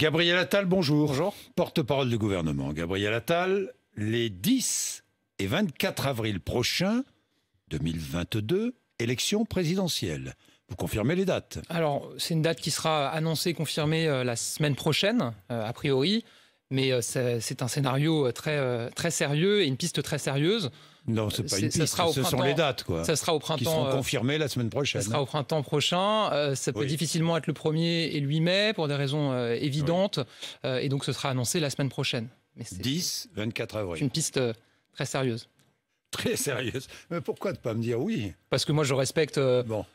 Gabriel Attal, bonjour. Bonjour. Porte-parole du gouvernement. Gabriel Attal, les 10 et 24 avril prochains, 2022, élection présidentielle. Vous confirmez les dates? Alors, c'est une date qui sera annoncée, confirmée la semaine prochaine, a priori. Mais c'est un scénario très sérieux et une piste très sérieuse. Non, c'est pas une piste, ce sont les dates, quoi. Ça sera au printemps. Qui seront confirmées la semaine prochaine. Ça sera au printemps prochain. Ça peut difficilement être le 1er et le 8 mai pour des raisons évidentes. Et donc, ce sera annoncé la semaine prochaine. Mais 10, 24 avril. C'est une piste très sérieuse. Très sérieuse. Mais pourquoi ne pas me dire oui? Parce que moi, je respecte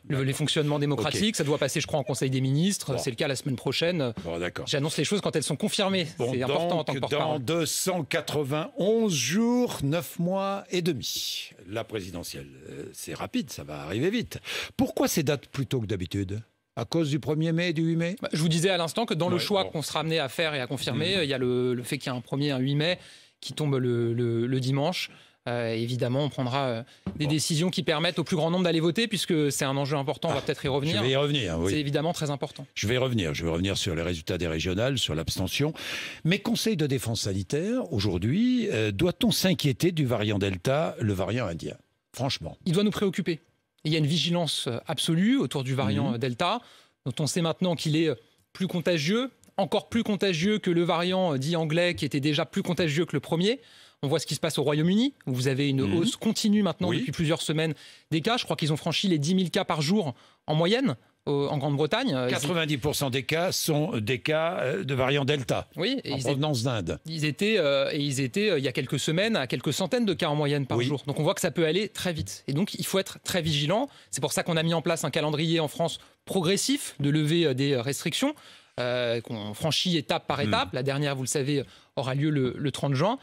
les fonctionnements démocratiques. Okay. Ça doit passer, je crois, en Conseil des ministres. Bon. C'est le cas la semaine prochaine. Bon, d'accord. J'annonce les choses quand elles sont confirmées. Bon, c'est important en tant que porte-parole. Dans 291 jours, 9 mois et demi, la présidentielle. C'est rapide, ça va arriver vite. Pourquoi ces dates plutôt que d'habitude? À cause du 1er mai et du 8 mai? Je vous disais à l'instant que dans le choix qu'on sera amené à faire et à confirmer, il y a le fait qu'il y a un 1er et un 8 mai qui tombe le dimanche. Évidemment, on prendra des décisions qui permettent au plus grand nombre d'aller voter, puisque c'est un enjeu important, on va peut-être y revenir. Je vais y revenir, oui. C'est évidemment très important. Je vais y revenir sur les résultats des régionales, sur l'abstention. Mais Conseil de défense sanitaire, aujourd'hui, doit-on s'inquiéter du variant Delta, le variant indien? Franchement. Il doit nous préoccuper. Il y a une vigilance absolue autour du variant Delta, dont on sait maintenant qu'il est plus contagieux, encore plus contagieux que le variant dit anglais, qui était déjà plus contagieux que le premier. On voit ce qui se passe au Royaume-Uni, où vous avez une hausse continue maintenant depuis plusieurs semaines des cas. Je crois qu'ils ont franchi les 10 000 cas par jour en moyenne en Grande-Bretagne. 90% des cas sont des cas de variant Delta, en provenance d'Inde. Ils étaient, il y a quelques semaines, à quelques centaines de cas en moyenne par jour. Donc on voit que ça peut aller très vite. Et donc il faut être très vigilant. C'est pour ça qu'on a mis en place un calendrier en France progressif de levée des restrictions. Qu'on franchit étape par étape. La dernière, vous le savez, aura lieu le 30 juin.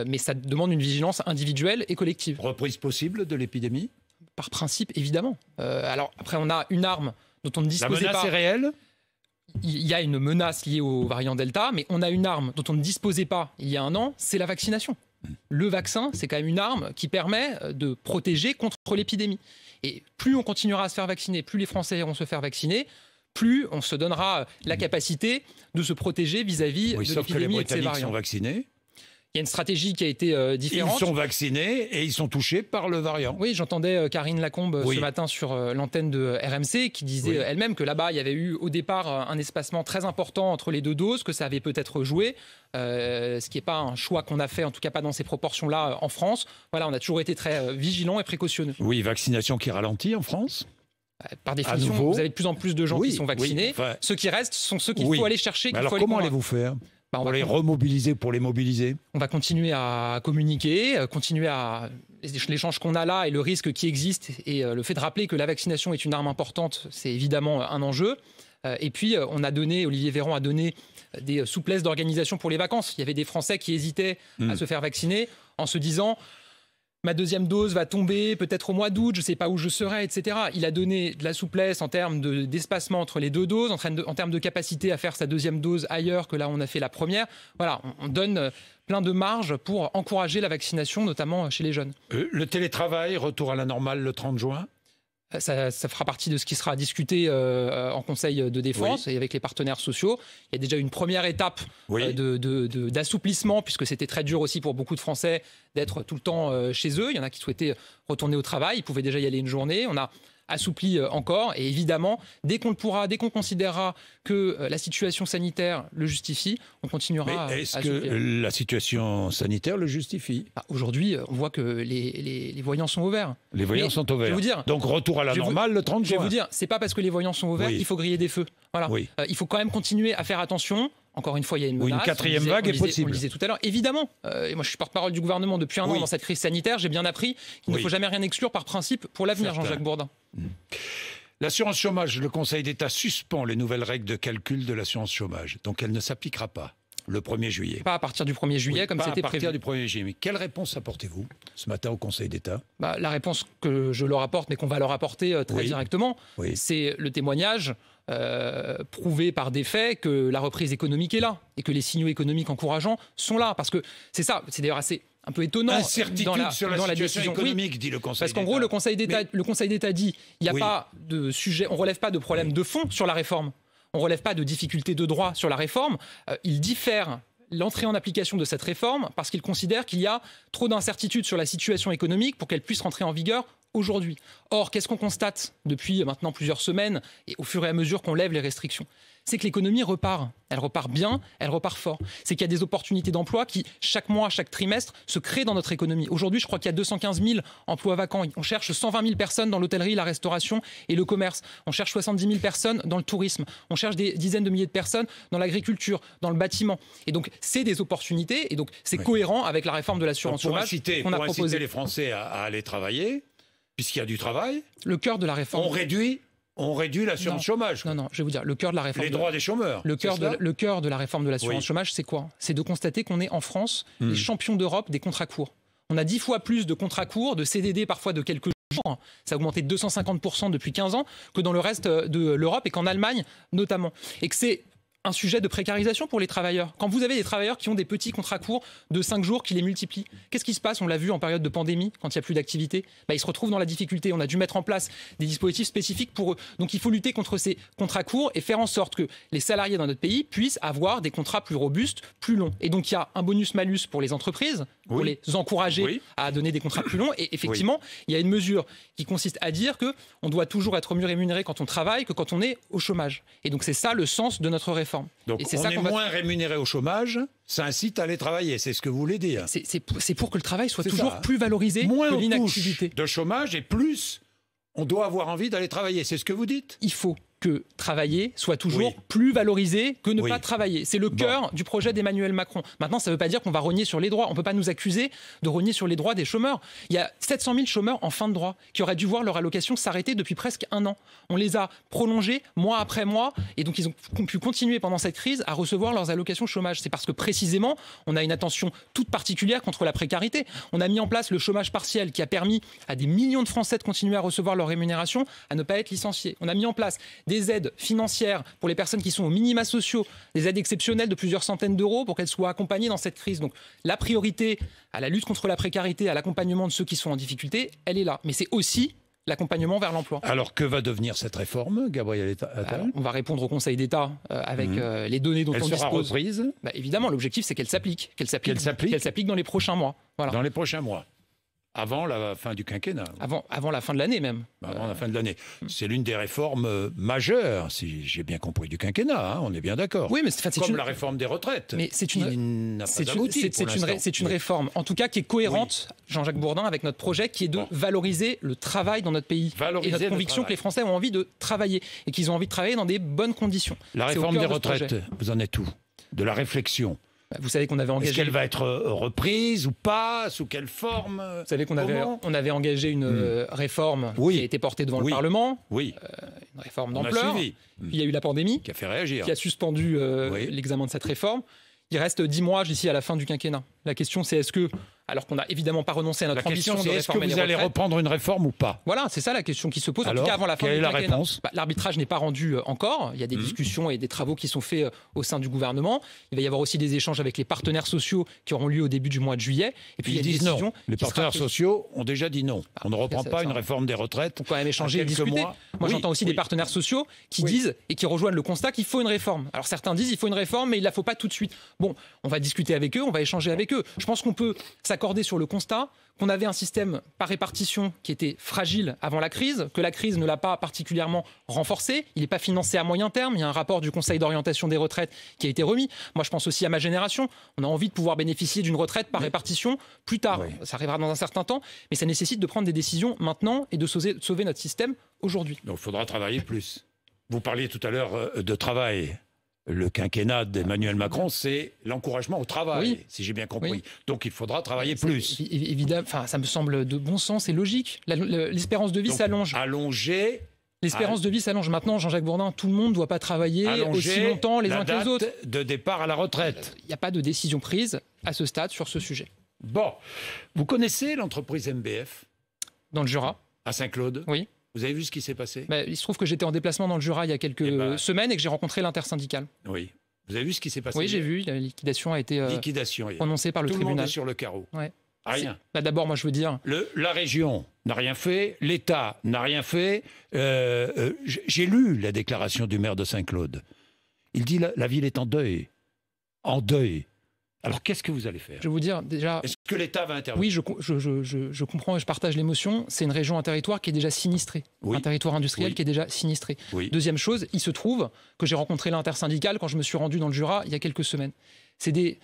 Mais ça demande une vigilance individuelle et collective. Reprise possible de l'épidémie? Par principe, évidemment. Alors, après, on a une arme dont on ne disposait pas. La menace est réelle? Il y a une menace liée au variant Delta, mais on a une arme dont on ne disposait pas il y a un an, c'est la vaccination. Le vaccin, c'est quand même une arme qui permet de protéger contre l'épidémie. Et plus on continuera à se faire vacciner, plus les Français iront se faire vacciner, plus on se donnera la capacité de se protéger vis-à-vis de l'épidémie et de ses variants. Sauf que les Britanniques sont vaccinés. Il y a une stratégie qui a été différente. Ils sont vaccinés et ils sont touchés par le variant. Oui, j'entendais Karine Lacombe ce matin sur l'antenne de RMC qui disait elle-même que là-bas, il y avait eu au départ un espacement très important entre les deux doses, que ça avait peut-être joué, ce qui n'est pas un choix qu'on a fait, en tout cas pas dans ces proportions-là en France. Voilà, on a toujours été très vigilants et précautionneux. Oui, vaccination qui ralentit en France? Par définition, vous avez de plus en plus de gens qui sont vaccinés. Ceux qui restent sont ceux qu'il faut aller chercher. Alors comment allez-vous faire pour les remobiliser, pour les mobiliser? On va continuer à communiquer, continuer l'échange qu'on a là et le risque qui existe. Et le fait de rappeler que la vaccination est une arme importante, c'est évidemment un enjeu. Et puis, Olivier Véran a donné des souplesses d'organisation pour les vacances. Il y avait des Français qui hésitaient à se faire vacciner en se disant... Ma deuxième dose va tomber peut-être au mois d'août, je ne sais pas où je serai, etc. Il a donné de la souplesse en termes d'espacement entre les deux doses, en termes de capacité à faire sa deuxième dose ailleurs que là où on a fait la première. Voilà, on donne plein de marge pour encourager la vaccination, notamment chez les jeunes. Le télétravail, retour à la normale le 30 juin? Ça fera partie de ce qui sera discuté en Conseil de défense et avec les partenaires sociaux. Il y a déjà une première étape d'assouplissement, puisque c'était très dur aussi pour beaucoup de Français d'être tout le temps chez eux. Il y en a qui souhaitaient retourner au travail, ils pouvaient déjà y aller une journée. On a assoupli encore et évidemment, dès qu'on considérera que la situation sanitaire le justifie, on continuera à est-ce que la situation sanitaire le justifie? Aujourd'hui, on voit que les voyants sont ouverts. Les voyants sont ouverts. Je vais vous dire, donc retour à la normale le 30 juin. Je vais vous dire, c'est pas parce que les voyants sont ouverts qu'il faut griller des feux. Voilà. Il faut quand même continuer à faire attention. Encore une fois, il y a une menace. Une quatrième vague est possible. On le disait tout à l'heure. Évidemment. Et moi, je suis porte-parole du gouvernement depuis un an dans cette crise sanitaire. J'ai bien appris qu'il ne faut jamais rien exclure par principe pour l'avenir, Jean-Jacques Bourdin. L'assurance chômage, le Conseil d'État suspend les nouvelles règles de calcul de l'assurance chômage. Donc, elle ne s'appliquera pas le 1er juillet. Pas à partir du 1er juillet, comme c'était prévu. Pas à partir du 1er juillet. Mais quelle réponse apportez-vous ce matin au Conseil d'État? La réponse que je leur apporte, mais qu'on va leur apporter très directement, c'est le témoignage prouvé par des faits que la reprise économique est là et que les signaux économiques encourageants sont là. Parce que c'est ça, c'est d'ailleurs assez un peu étonnant incertitude sur la situation économique, dit le Conseil d'État. Parce qu'en gros, le Conseil d'État dit il n'y a pas de sujet, on ne relève pas de problème de fond sur la réforme. on ne relève pas de difficultés de droit sur la réforme. Il diffère l'entrée en application de cette réforme parce qu'il considère qu'il y a trop d'incertitudes sur la situation économique pour qu'elle puisse rentrer en vigueur aujourd'hui. Or, qu'est-ce qu'on constate depuis maintenant plusieurs semaines et au fur et à mesure qu'on lève les restrictions ? C'est que l'économie repart. Elle repart bien, elle repart fort. C'est qu'il y a des opportunités d'emploi qui, chaque mois, chaque trimestre, se créent dans notre économie. Aujourd'hui, je crois qu'il y a 215 000 emplois vacants. On cherche 120 000 personnes dans l'hôtellerie, la restauration et le commerce. On cherche 70 000 personnes dans le tourisme. On cherche des dizaines de milliers de personnes dans l'agriculture, dans le bâtiment. Et donc, c'est des opportunités. Et donc, c'est cohérent avec la réforme de l'assurance chômage qu'on a proposée. Pour inciter les Français à aller travailler, puisqu'il y a du travail, le cœur de la réforme. On réduit l'assurance chômage. Non, je vais vous dire, le cœur de la réforme. Les droits des chômeurs. Le cœur de la réforme de l'assurance chômage, c'est quoi ? C'est de constater qu'on est en France les champions d'Europe des contrats courts. On a 10 fois plus de contrats courts, de CDD parfois de quelques jours. Ça a augmenté de 250% depuis 15 ans que dans le reste de l'Europe et qu'en Allemagne notamment. Et que c'est un sujet de précarisation pour les travailleurs. Quand vous avez des travailleurs qui ont des petits contrats courts de 5 jours qui les multiplient, qu'est-ce qui se passe ? On l'a vu en période de pandémie, quand il n'y a plus d'activité. Ils se retrouvent dans la difficulté. On a dû mettre en place des dispositifs spécifiques pour eux. Donc il faut lutter contre ces contrats courts et faire en sorte que les salariés dans notre pays puissent avoir des contrats plus robustes, plus longs. Et donc il y a un bonus-malus pour les entreprises, pour les encourager à donner des contrats plus longs. Et effectivement, il y a une mesure qui consiste à dire qu'on doit toujours être mieux rémunéré quand on travaille que quand on est au chômage. Et donc c'est ça le sens de notre réforme. Donc on est moins rémunéré au chômage, ça incite à aller travailler, c'est ce que vous voulez dire. C'est pour que le travail soit toujours plus valorisé que l'inactivité. Moins de chômage et plus on doit avoir envie d'aller travailler, c'est ce que vous dites ? Il faut que travailler soit toujours plus valorisé que ne pas travailler. C'est le cœur du projet d'Emmanuel Macron. Maintenant, ça ne veut pas dire qu'on va rogner sur les droits. On ne peut pas nous accuser de rogner sur les droits des chômeurs. Il y a 700 000 chômeurs en fin de droit qui auraient dû voir leur allocation s'arrêter depuis presque 1 an. On les a prolongés mois après mois et donc ils ont pu continuer pendant cette crise à recevoir leurs allocations chômage. C'est parce que précisément, on a une attention toute particulière contre la précarité. On a mis en place le chômage partiel qui a permis à des millions de Français de continuer à recevoir leur rémunération, à ne pas être licenciés. On a mis en place des aides financières pour les personnes qui sont aux minima sociaux, des aides exceptionnelles de plusieurs centaines d'euros pour qu'elles soient accompagnées dans cette crise. Donc la priorité à la lutte contre la précarité, à l'accompagnement de ceux qui sont en difficulté, elle est là. Mais c'est aussi l'accompagnement vers l'emploi. Alors que va devenir cette réforme, Gabriel Attal ? On va répondre au Conseil d'État avec les données dont on dispose. Elle sera reprise ? Évidemment, l'objectif c'est qu'elle s'applique dans les prochains mois. Voilà. Dans les prochains mois. Avant la fin du quinquennat. Avant la fin de l'année même. Avant la fin de l'année. C'est l'une des réformes majeures, si j'ai bien compris, du quinquennat, on est bien d'accord. Oui, mais comme la réforme des retraites. Mais c'est une une réforme, en tout cas, qui est cohérente, Jean-Jacques Bourdin, avec notre projet, qui est de valoriser le travail dans notre pays. Et notre conviction que les Français ont envie de travailler et qu'ils ont envie de travailler dans des bonnes conditions. La réforme des retraites, vous en êtes où ? De la réflexion ? Vous savez qu'on avait engagé... Est-ce qu'elle va être reprise ou pas ? Sous quelle forme ? Vous savez qu'on avait engagé une réforme qui a été portée devant le Parlement. Oui. Une réforme d'ampleur. Puis il y a eu la pandémie. Qui a fait réagir. Qui a suspendu l'examen de cette réforme. Il reste 10 mois d'ici à la fin du quinquennat. La question, c'est est-ce que, alors qu'on n'a évidemment pas renoncé à notre ambition de réformer les retraites... Est-ce que vous allez reprendre une réforme ou pas ? Voilà, c'est ça la question qui se pose. Alors, en tout cas, avant la fin du quinquennat. Réponse ? L'arbitrage n'est pas rendu encore. Il y a des discussions et des travaux qui sont faits au sein du gouvernement. Il va y avoir aussi des échanges avec les partenaires sociaux qui auront lieu au début du mois de juillet. Et puis, ils disent non. Les partenaires sociaux ont déjà dit non. On ne reprend pas une réforme des retraites. On peut quand même échanger et discuter. Moi, j'entends aussi des partenaires sociaux qui disent et qui rejoignent le constat qu'il faut une réforme. Alors certains disent qu'il faut une réforme, mais il ne la faut pas tout de suite. Bon, on va discuter avec eux, on va échanger avec eux. Je pense qu'on peut s'accorder sur le constat qu'on avait un système par répartition qui était fragile avant la crise, que la crise ne l'a pas particulièrement renforcé. Il n'est pas financé à moyen terme. Il y a un rapport du Conseil d'orientation des retraites qui a été remis. Moi, je pense aussi à ma génération. On a envie de pouvoir bénéficier d'une retraite par répartition plus tard. Oui. Ça arrivera dans un certain temps, mais ça nécessite de prendre des décisions maintenant et de sauver notre système aujourd'hui. Donc, il faudra travailler plus. Vous parliez tout à l'heure de travail. Le quinquennat d'Emmanuel Macron, c'est l'encouragement au travail, si j'ai bien compris. Oui. Donc il faudra travailler plus. Évidemment, ça me semble de bon sens et logique. L'espérance de vie s'allonge. L'espérance de vie s'allonge. Maintenant, Jean-Jacques Bourdin, tout le monde ne doit pas travailler aussi longtemps les uns que les autres. De départ à la retraite. Il n'y a pas de décision prise à ce stade sur ce sujet. Bon, vous connaissez l'entreprise MBF ? Dans le Jura. À Saint-Claude ? Oui. Vous avez vu ce qui s'est passé ? Il se trouve que j'étais en déplacement dans le Jura il y a quelques semaines et que j'ai rencontré l'intersyndicale. Oui. Vous avez vu ce qui s'est passé ? Oui, j'ai vu. La liquidation a été prononcée par le tribunal. Tout le monde est sur le carreau. Ouais. Rien. D'abord, moi, je veux dire... La région n'a rien fait, l'État n'a rien fait. J'ai lu la déclaration du maire de Saint-Claude. Il dit la ville est en deuil. En deuil. Alors, qu'est-ce que vous allez faire? Je vais vous dire, déjà... Est-ce que l'État va intervenir? Oui, je comprends et je partage l'émotion. C'est une région, un territoire qui est déjà sinistré. Oui. Un territoire industriel Oui. qui est déjà sinistré. Oui. Deuxième chose, il se trouve que j'ai rencontré l'intersyndicale quand je me suis rendu dans le Jura il y a quelques semaines. C'est des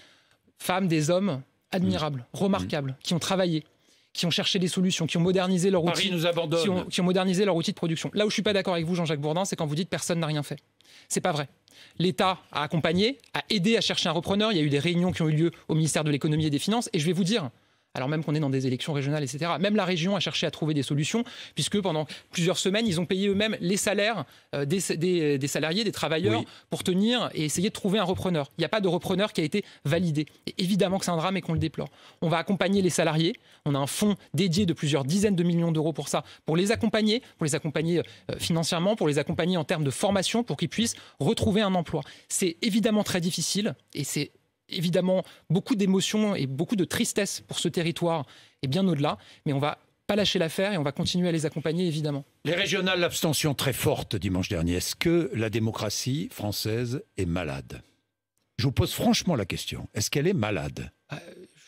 femmes, des hommes admirables, remarquables, qui ont travaillé, qui ont cherché des solutions, qui ont modernisé leur outil. Paris nous abandonne. Qui ont modernisé leur outil de production. Là où je suis pas d'accord avec vous, Jean-Jacques Bourdin, c'est quand vous dites personne n'a rien fait. C'est pas vrai. L'État a accompagné, a aidé à chercher un repreneur. Il y a eu des réunions qui ont eu lieu au ministère de l'économie et des finances. Et je vais vous dire, alors même qu'on est dans des élections régionales, etc., même la région a cherché à trouver des solutions, puisque pendant plusieurs semaines, ils ont payé eux-mêmes les salaires des salariés, des travailleurs, pour tenir et essayer de trouver un repreneur. Il n'y a pas de repreneur qui a été validé. Et évidemment que c'est un drame et qu'on le déplore. On va accompagner les salariés. On a un fonds dédié de plusieurs dizaines de millions d'euros pour ça, pour les accompagner financièrement, pour les accompagner en termes de formation, pour qu'ils puissent retrouver un emploi. C'est évidemment très difficile et c'est évidemment beaucoup d'émotions et beaucoup de tristesse pour ce territoire et bien au-delà, mais on va pas lâcher l'affaire et on va continuer à les accompagner, évidemment. Les régionales, l'abstention très forte dimanche dernier. Est-ce que la démocratie française est malade? Je vous pose franchement la question. Est-ce qu'elle est malade?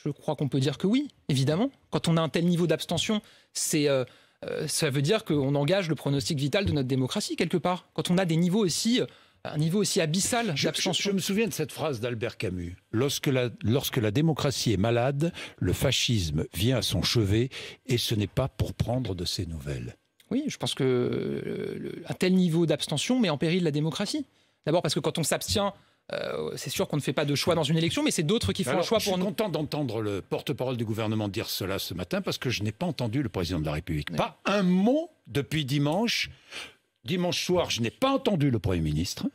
Je crois qu'on peut dire que oui, évidemment. Quand on a un tel niveau d'abstention, ça veut dire qu'on engage le pronostic vital de notre démocratie, quelque part. Quand on a des niveaux aussi... un niveau aussi abyssal d'abstention. Je me souviens de cette phrase d'Albert Camus. Lorsque la démocratie est malade, le fascisme vient à son chevet et ce n'est pas pour prendre de ses nouvelles. Oui, je pense qu'un tel niveau d'abstention met en péril la démocratie. D'abord parce que quand on s'abstient, c'est sûr qu'on ne fait pas de choix dans une élection, mais c'est d'autres qui font un choix pour nous. Je suis content d'entendre le porte-parole du gouvernement dire cela ce matin parce que je n'ai pas entendu le président de la République. Ouais. Pas un mot depuis dimanche. Dimanche soir, je n'ai pas entendu le Premier ministre.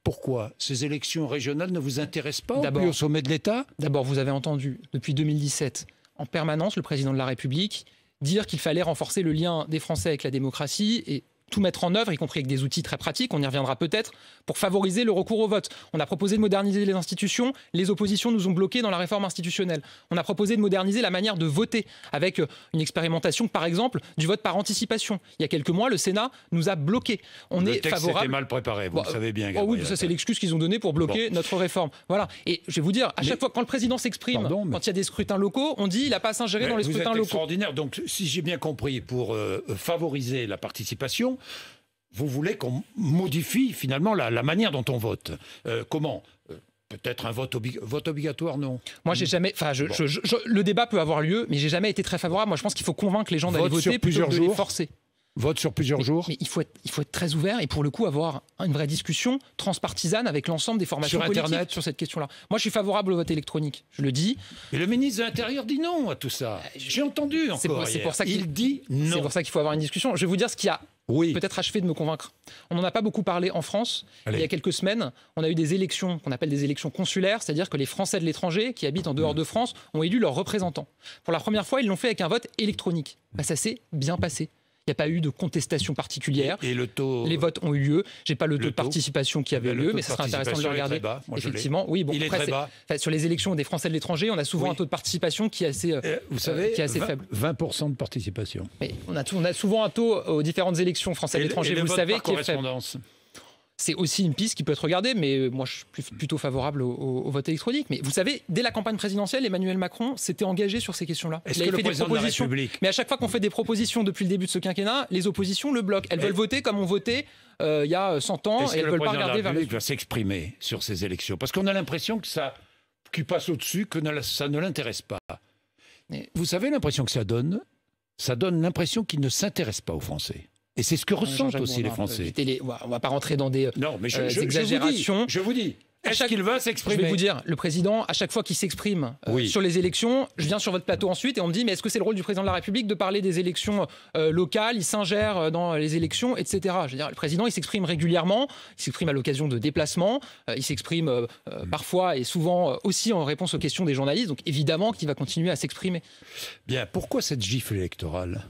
Pourquoi? Ces élections régionales ne vous intéressent pas au sommet de l'État? D'abord, vous avez entendu, depuis 2017, en permanence, le président de la République dire qu'il fallait renforcer le lien des Français avec la démocratie et tout mettre en œuvre, y compris avec des outils très pratiques, on y reviendra peut-être, pour favoriser le recours au vote. On a proposé de moderniser les institutions, les oppositions nous ont bloqués dans la réforme institutionnelle. On a proposé de moderniser la manière de voter, avec une expérimentation, par exemple, du vote par anticipation. Il y a quelques mois, le Sénat nous a bloqués. Le texte était mal préparé, vous le savez bien, Gabriel. Oui, ça c'est l'excuse qu'ils ont donnée pour bloquer notre réforme. Voilà. Et je vais vous dire, à chaque fois, quand le président s'exprime, quand il y a des scrutins locaux, on dit il n'a pas à s'ingérer dans les scrutins locaux. Vous êtes extraordinaire. Donc, si j'ai bien compris, pour favoriser la participation, vous voulez qu'on modifie finalement la manière dont on vote. Comment? Peut-être un vote obligatoire, non? Moi, j'ai jamais. Enfin, le débat peut avoir lieu, mais j'ai jamais été très favorable. Moi, je pense qu'il faut convaincre les gens d'aller voter plutôt que de les forcer. Vote sur plusieurs jours. Mais il faut être très ouvert et pour le coup avoir une vraie discussion transpartisane avec l'ensemble des formations politiques Internet sur cette question-là. Moi, je suis favorable au vote électronique. Je le dis. Et le ministre de l'Intérieur dit non à tout ça. J'ai entendu encore. C'est pour ça qu'il dit non. C'est pour ça qu'il faut avoir une discussion. Je vais vous dire ce qui a peut-être achevé de me convaincre. On n'en a pas beaucoup parlé en France. Il y a quelques semaines, on a eu des élections qu'on appelle des élections consulaires, c'est-à-dire que les Français de l'étranger qui habitent en dehors de France ont élu leurs représentants. Pour la première fois, ils l'ont fait avec un vote électronique. Ça s'est bien passé. Il n'y a pas eu de contestation particulière. Et le taux... Les votes ont eu lieu. Je n'ai pas le taux de participation qui avait lieu, mais ce serait intéressant de le regarder. Moi, effectivement, oui. Bon, il est très bas. Sur les élections des Français de l'étranger, on a souvent un taux de participation qui est assez, vous savez, qui est assez faible. 20% de participation. Mais on a souvent un taux aux différentes élections Français de l'étranger, vous le savez, qui est faible. C'est aussi une piste qui peut être regardée, mais moi je suis plutôt favorable au vote électronique. Mais vous savez, dès la campagne présidentielle, Emmanuel Macron s'était engagé sur ces questions-là. Il avait fait des propositions. Mais à chaque fois qu'on fait des propositions depuis le début de ce quinquennat, les oppositions le bloquent. Elles veulent voter comme on votait il y a 100 ans et elles ne veulent pas regarder vers le futur. Va s'exprimer sur ces élections parce qu'on a l'impression que ça qui passe au-dessus, que ça ne l'intéresse pas. Mais vous savez l'impression que ça donne? Ça donne l'impression qu'il ne s'intéresse pas aux Français. Et c'est ce que ressentent aussi les Français. On ne va pas rentrer dans des exagérations. Je vous dis, est-ce qu'il va s'exprimer? Je vais vous dire, le président, à chaque fois qu'il s'exprime sur les élections, je viens sur votre plateau ensuite et on me dit mais est-ce que c'est le rôle du président de la République de parler des élections locales? Il s'ingère dans les élections, etc. Je veux dire, le président, il s'exprime régulièrement, il s'exprime à l'occasion de déplacements, il s'exprime parfois et souvent aussi en réponse aux questions des journalistes. Donc évidemment qu'il va continuer à s'exprimer. Bien, pourquoi cette gifle électorale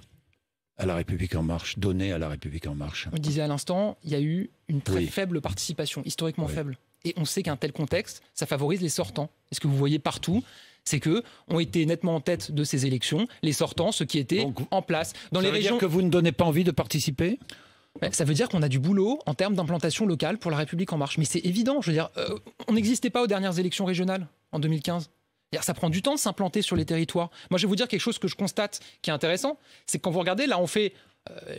à La République En Marche, donnée à La République En Marche? On le disait à l'instant, il y a eu une très faible participation, historiquement faible. Et on sait qu'un tel contexte, ça favorise les sortants. Et ce que vous voyez partout, c'est qu'eux ont été nettement en tête de ces élections, les sortants, ceux qui étaient en place. Dans les régions... dire que vous ne donnez pas envie de participer? Ça veut dire qu'on a du boulot en termes d'implantation locale pour La République En Marche. Mais c'est évident, je veux dire, on n'existait pas aux dernières élections régionales en 2015. Ça prend du temps de s'implanter sur les territoires. Moi, je vais vous dire quelque chose que je constate qui est intéressant, c'est que quand vous regardez, là, on fait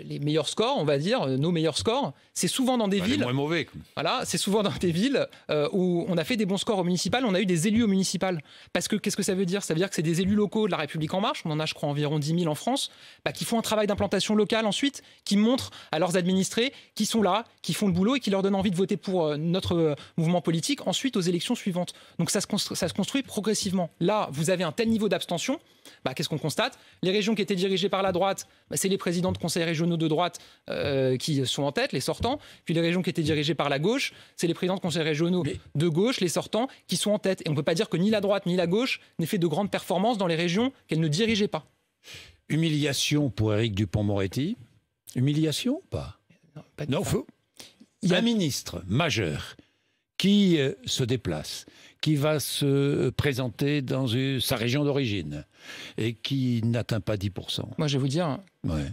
les meilleurs scores, on va dire, nos meilleurs scores, c'est souvent dans des villes... Les moins mauvais. Voilà, c'est souvent dans des villes où on a fait des bons scores au municipal, on a eu des élus au municipal. Parce que, qu'est-ce que ça veut dire? Ça veut dire que c'est des élus locaux de La République En Marche, on en a, je crois, environ 10 000 en France, qui font un travail d'implantation locale ensuite, qui montrent à leurs administrés qui sont là, qui font le boulot et qui leur donnent envie de voter pour notre mouvement politique ensuite aux élections suivantes. Donc ça se construit progressivement. Là, vous avez un tel niveau d'abstention, qu'est-ce qu'on constate? Les régions qui étaient dirigées par la droite, c'est les présidents de conseils régionaux de droite qui sont en tête, les sortants. Puis les régions qui étaient dirigées par la gauche, c'est les présidents de conseils régionaux de gauche, les sortants, qui sont en tête. Et on ne peut pas dire que ni la droite ni la gauche n'aient fait de grandes performances dans les régions qu'elles ne dirigeaient pas. Humiliation pour Éric Dupond-Moretti? Humiliation ou pas? Non, il y a un ministre majeur qui se déplace, qui va se présenter dans sa région d'origine et qui n'atteint pas 10%. Moi, je vais vous dire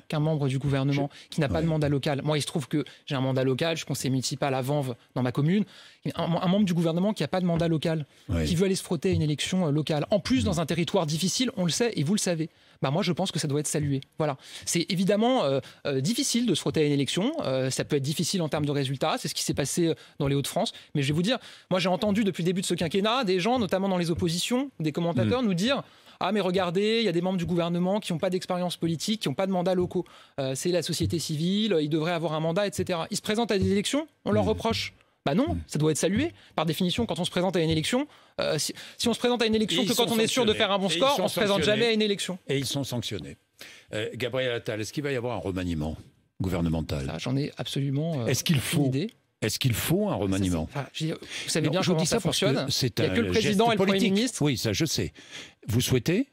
qu'un membre du gouvernement qui n'a pas de mandat local, moi, il se trouve que j'ai un mandat local, je suis conseiller municipal à Vanves, dans ma commune, un membre du gouvernement qui n'a pas de mandat local, qui veut aller se frotter à une élection locale, en plus dans un territoire difficile, on le sait et vous le savez. Moi, je pense que ça doit être salué. Voilà. C'est évidemment difficile de se frotter à une élection. Ça peut être difficile en termes de résultats. C'est ce qui s'est passé dans les Hauts-de-France. Mais je vais vous dire, moi, j'ai entendu depuis le début de ce quinquennat des gens, notamment dans les oppositions, des commentateurs, nous dire « Ah, mais regardez, il y a des membres du gouvernement qui n'ont pas d'expérience politique, qui n'ont pas de mandat locaux. C'est la société civile, ils devraient avoir un mandat, etc. » Ils se présentent à des élections, on leur reproche. Non, ça doit être salué. Par définition, quand on se présente à une élection, si on se présente à une élection que quand on est sûr de faire un bon score, on ne se présente jamais à une élection. Et ils sont sanctionnés. Gabriel Attal, est-ce qu'il va y avoir un remaniement gouvernemental? J'en ai absolument aucune idée. Est-ce qu'il faut un remaniement? Vous savez bien comment ça fonctionne. Il n'y a que le président et le Premier ministre. Oui, ça je sais. Vous souhaitez?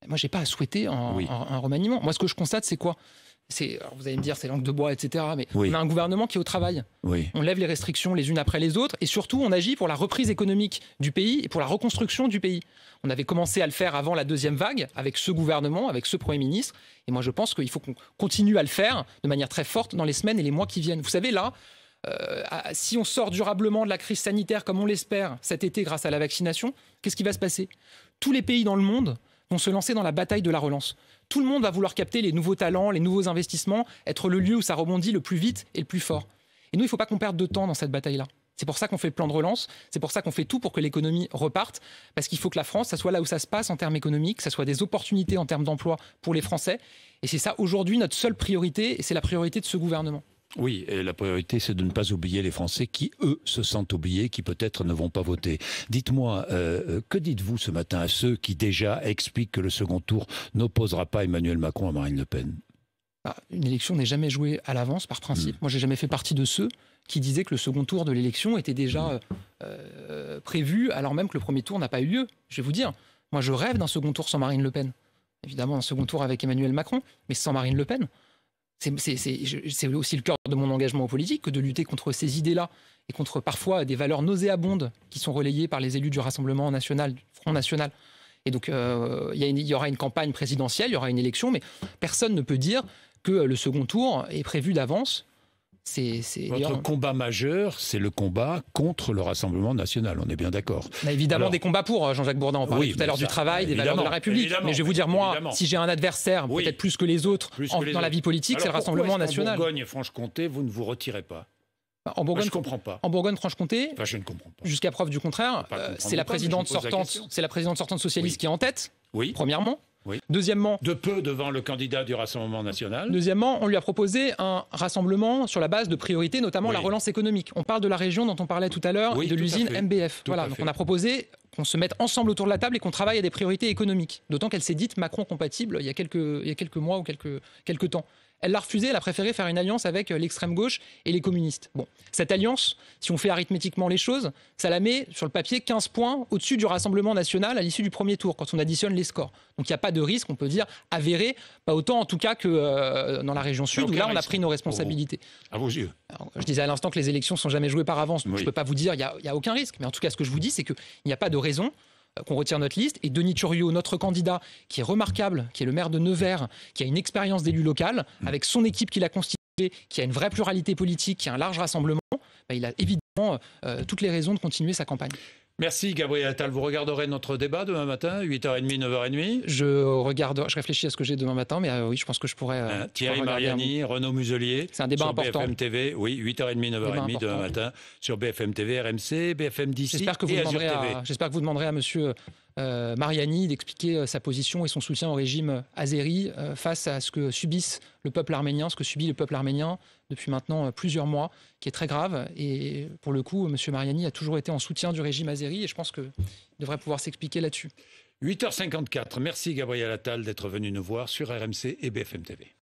Moi, je n'ai pas à souhaiter un remaniement. Moi, ce que je constate, c'est quoi? Alors vous allez me dire, c'est langue de bois, etc. Mais on a un gouvernement qui est au travail. On lève les restrictions les unes après les autres. Et surtout, on agit pour la reprise économique du pays et pour la reconstruction du pays. On avait commencé à le faire avant la deuxième vague, avec ce gouvernement, avec ce Premier ministre. Et moi, je pense qu'il faut qu'on continue à le faire de manière très forte dans les semaines et les mois qui viennent. Vous savez, là, si on sort durablement de la crise sanitaire, comme on l'espère cet été grâce à la vaccination, qu'est-ce qui va se passer? Tous les pays dans le monde vont se lancer dans la bataille de la relance. Tout le monde va vouloir capter les nouveaux talents, les nouveaux investissements, être le lieu où ça rebondit le plus vite et le plus fort. Et nous, il ne faut pas qu'on perde de temps dans cette bataille-là. C'est pour ça qu'on fait le plan de relance, c'est pour ça qu'on fait tout pour que l'économie reparte, parce qu'il faut que la France, ça soit là où ça se passe en termes économiques, que ça soit des opportunités en termes d'emploi pour les Français. Et c'est ça aujourd'hui notre seule priorité, et c'est la priorité de ce gouvernement. Oui, et la priorité, c'est de ne pas oublier les Français qui, eux, se sentent oubliés, qui peut-être ne vont pas voter. Dites-moi, que dites-vous ce matin à ceux qui déjà expliquent que le second tour n'opposera pas Emmanuel Macron à Marine Le Pen? Une élection n'est jamais jouée à l'avance, par principe. Moi, j'ai jamais fait partie de ceux qui disaient que le second tour de l'élection était déjà prévu, alors même que le premier tour n'a pas eu lieu. Je vais vous dire, moi, je rêve d'un second tour sans Marine Le Pen. Évidemment, un second tour avec Emmanuel Macron, mais sans Marine Le Pen. C'est aussi le cœur de mon engagement politique que de lutter contre ces idées-là et contre parfois des valeurs nauséabondes qui sont relayées par les élus du Rassemblement national, du Front national. Et donc, il y aura une campagne présidentielle, il y aura une élection, mais personne ne peut dire que le second tour est prévu d'avance. Votre combat majeur, c'est le combat contre le Rassemblement national, on est bien d'accord. On a évidemment des combats pour, Jean-Jacques Bourdin, on parlait tout à l'heure du travail, des valeurs de la République. Mais je vais vous dire, moi, si j'ai un adversaire, peut-être plus que les autres, dans la vie politique, c'est le Rassemblement national. En Bourgogne et Franche-Comté, vous ne vous retirez pas? En Bourgogne, je ne comprends pas. En Bourgogne-Franche-Comté, je ne comprends pas. Jusqu'à preuve du contraire, c'est la présidente sortante socialiste qui est en tête, premièrement. Deuxièmement, de peu devant le candidat du Rassemblement national. Deuxièmement, on lui a proposé un rassemblement sur la base de priorités, notamment la relance économique. On parle de la région dont on parlait tout à l'heure et de l'usine MBF. Voilà, donc on a proposé qu'on se mette ensemble autour de la table et qu'on travaille à des priorités économiques. D'autant qu'elle s'est dite Macron compatible il y a quelques mois ou quelques temps. Elle l'a refusé, elle a préféré faire une alliance avec l'extrême gauche et les communistes. Bon, cette alliance, si on fait arithmétiquement les choses, ça la met sur le papier 15 points au-dessus du Rassemblement national à l'issue du premier tour, quand on additionne les scores. Donc il n'y a pas de risque, on peut dire, avéré, pas autant en tout cas que dans la région sud, où là on a pris nos responsabilités. À vos yeux. Alors, je disais à l'instant que les élections ne sont jamais jouées par avance, donc je ne peux pas vous dire, il n'y a aucun risque. Mais en tout cas, ce que je vous dis, c'est qu'il n'y a pas de raison qu'on retire notre liste. Et Denis Thuriot, notre candidat, qui est remarquable, qui est le maire de Nevers, qui a une expérience d'élu local, avec son équipe qu'il a constituée, qui a une vraie pluralité politique, qui a un large rassemblement, il a évidemment toutes les raisons de continuer sa campagne. Merci Gabriel Attal. Vous regarderez notre débat demain matin, 8h30, 9h30. Je réfléchis à ce que j'ai demain matin, mais oui, je pense que je pourrais... Thierry Mariani, Renaud Muselier. C'est un débat important. BFM TV, oui, 8h30, 9h30 demain matin, sur BFM TV, RMC, BFM DC et Azur TV. J'espère que vous demanderez à monsieur Mariani d'expliquer sa position et son soutien au régime azéri face à ce que subit le peuple arménien depuis maintenant plusieurs mois, qui est très grave. Et pour le coup, monsieur Mariani a toujours été en soutien du régime azéri et je pense qu'il devrait pouvoir s'expliquer là-dessus. 8h54. Merci Gabriel Attal d'être venu nous voir sur RMC et BFM TV.